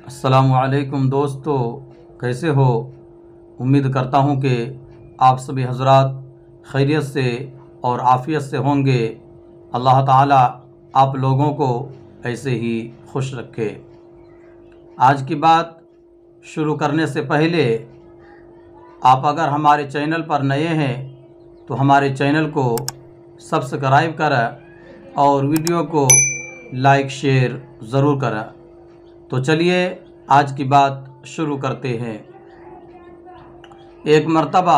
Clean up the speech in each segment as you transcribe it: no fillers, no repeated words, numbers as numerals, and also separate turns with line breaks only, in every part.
السلام علیکم دوستو، کیسے ہو؟ امید کرتا ہوں کہ آپ سبھی حضرات خیریت سے اور عافیت سے ہوں گے۔ اللہ تعالیٰ آپ لوگوں کو ایسے ہی خوش رکھے۔ آج کی بات شروع کرنے سے پہلے آپ اگر ہمارے چینل پر نئے ہیں تو ہمارے چینل کو سبسکرائب کریں اور ویڈیو کو لائک شیئر ضرور کریں۔ تو چلیے آج کی بات شروع کرتے ہیں۔ ایک مرتبہ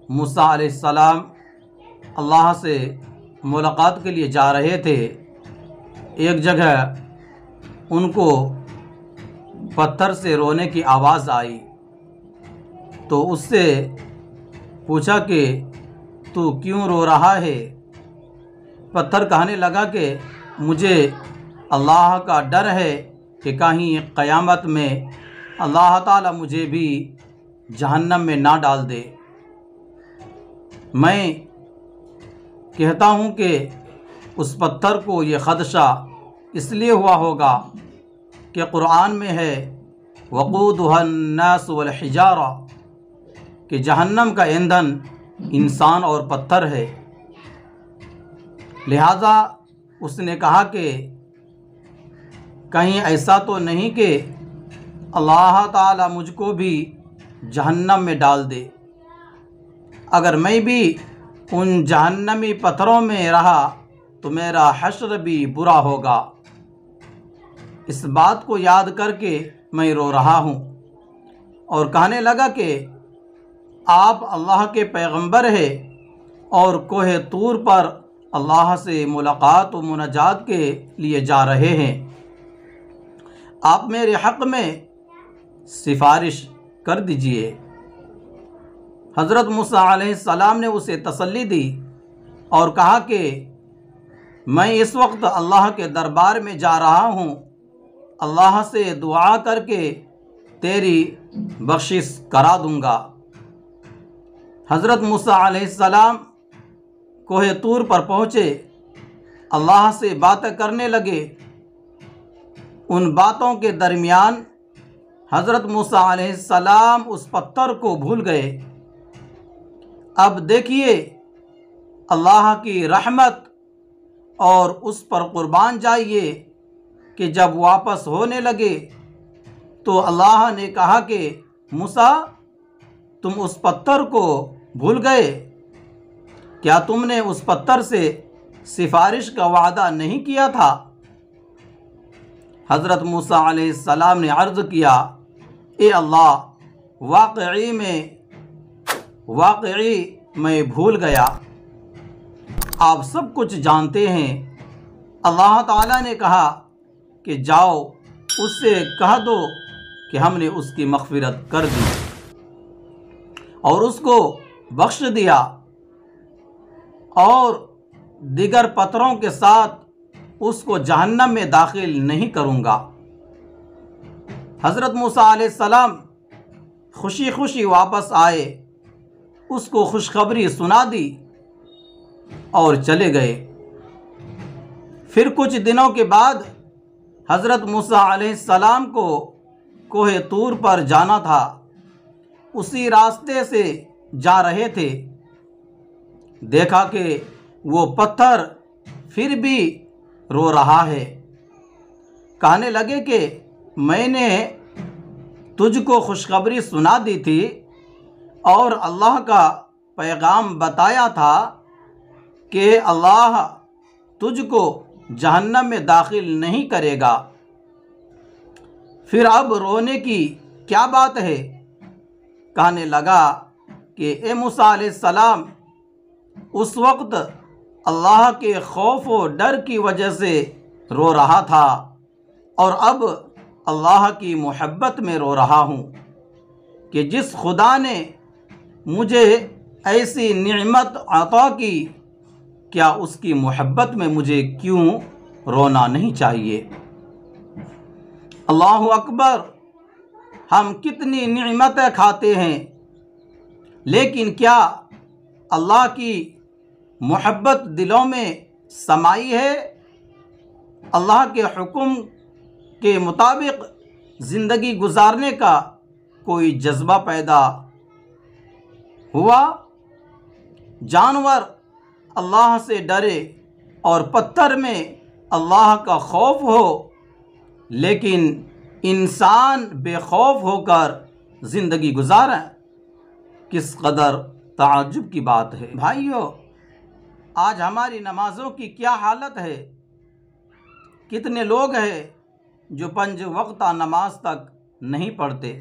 موسیٰ علیہ السلام اللہ سے ملاقات کے لیے جا رہے تھے۔ ایک جگہ ان کو پتھر سے رونے کی آواز آئی تو اس سے پوچھا کہ تو کیوں رو رہا ہے؟ پتھر کہنے لگا کہ مجھے اللہ کا ڈر ہے کہ کہیں قیامت میں اللہ تعالیٰ مجھے بھی جہنم میں نہ ڈال دے۔ میں کہتا ہوں کہ اس پتھر کو یہ خدشہ اس لیے ہوا ہوگا کہ قرآن میں ہے وقودها الناس والحجارہ، کہ جہنم کا ایندھن انسان اور پتھر ہے۔ لہذا اس نے کہا کہ کہیں ایسا تو نہیں کہ اللہ تعالیٰ مجھ کو بھی جہنم میں ڈال دے۔ اگر میں بھی ان جہنمی پتھروں میں رہا تو میرا حشر بھی برا ہوگا۔ اس بات کو یاد کر کے میں رو رہا ہوں۔ اور کہنے لگا کہ آپ اللہ کے پیغمبر ہیں اور کوہ طور پر اللہ سے ملاقات و مناجات کے لیے جا رہے ہیں۔ آپ میرے حق میں سفارش کر دیجئے۔ حضرت موسیٰ علیہ السلام نے اسے تسلی دی اور کہا کہ میں اس وقت اللہ کے دربار میں جا رہا ہوں، اللہ سے دعا کر کے تیری بخشش کرا دوں گا۔ حضرت موسیٰ علیہ السلام کوہ طور پر پہنچے، اللہ سے باتیں کرنے لگے۔ ان باتوں کے درمیان حضرت موسیٰ علیہ السلام اس پتھر کو بھول گئے۔ اب دیکھیے اللہ کی رحمت، اور اس پر قربان جائیے کہ جب واپس ہونے لگے تو اللہ نے کہا کہ موسیٰ تم اس پتھر کو بھول گئے؟ کیا تم نے اس پتھر سے سفارش کا وعدہ نہیں کیا تھا؟ حضرت موسیٰ علیہ السلام نے عرض کیا اے اللہ، واقعی میں بھول گیا۔ آپ سب کچھ جانتے ہیں۔ اللہ تعالیٰ نے کہا کہ جاؤ اس سے کہہ دو کہ ہم نے اس کی مغفرت کر دی اور اس کو بخش دیا، اور دیگر پتھروں کے ساتھ اس کو جہنم میں داخل نہیں کروں گا۔ حضرت موسیٰ علیہ السلام خوشی خوشی واپس آئے، اس کو خوشخبری سنا دی اور چلے گئے۔ پھر کچھ دنوں کے بعد حضرت موسیٰ علیہ السلام کو کوہ طور پر جانا تھا۔ اسی راستے سے جا رہے تھے، دیکھا کہ وہ پتھر پھر بھی رو رہا ہے۔ کہنے لگے کہ میں نے تجھ کو خوشخبری سنا دی تھی اور اللہ کا پیغام بتایا تھا کہ اللہ تجھ کو جہنم میں داخل نہیں کرے گا، پھر اب رونے کی کیا بات ہے؟ کہنے لگا کہ اے موسیٰ علیہ السلام، اس وقت اللہ کے خوف و ڈر کی وجہ سے رو رہا تھا، اور اب اللہ کی محبت میں رو رہا ہوں کہ جس خدا نے مجھے ایسی نعمت عطا کی، کیا اس کی محبت میں مجھے کیوں رونا نہیں چاہیے؟ اللہ اکبر! ہم کتنی نعمتیں کھاتے ہیں، لیکن کیا اللہ کی محبت دلوں میں سمائی ہے؟ اللہ کے حکم کے مطابق زندگی گزارنے کا کوئی جذبہ پیدا ہوا، جانور اللہ سے ڈرے اور پتھر میں اللہ کا خوف ہو، لیکن انسان بے خوف ہو کر زندگی گزاریں، کس قدر تعجب کی بات ہے۔ بھائیو، آج ہماری نمازوں کی کیا حالت ہے؟ کتنے لوگ ہیں جو 5 وقتہ نماز تک نہیں پڑھتے؟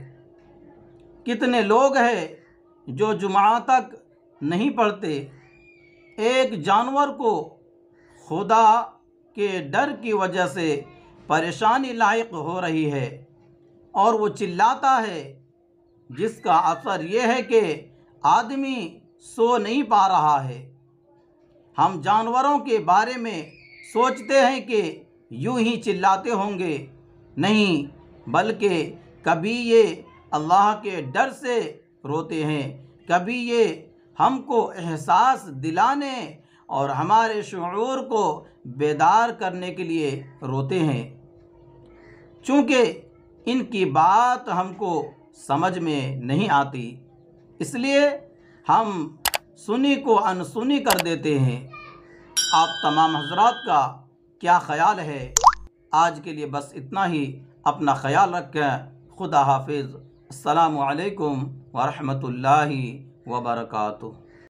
کتنے لوگ ہیں جو جمعہ تک نہیں پڑھتے؟ ایک جانور کو خدا کے ڈر کی وجہ سے پریشانی لاحق ہو رہی ہے اور وہ چلاتا ہے، جس کا اثر یہ ہے کہ آدمی سو نہیں پا رہا ہے۔ ہم جانوروں کے بارے میں سوچتے ہیں کہ یوں ہی چلاتے ہوں گے، نہیں، بلکہ کبھی یہ اللہ کے ڈر سے روتے ہیں، کبھی یہ ہم کو احساس دلانے اور ہمارے شعور کو بیدار کرنے کے لیے روتے ہیں۔ چونکہ ان کی بات ہم کو سمجھ میں نہیں آتی، اس لیے ہم سنی کو انسنی کر دیتے ہیں۔ آپ تمام حضرات کا کیا خیال ہے؟ آج کے لیے بس اتنا ہی۔ اپنا خیال رکھیں۔ خدا حافظ۔ السلام علیکم ورحمۃ اللہ وبرکاتہ۔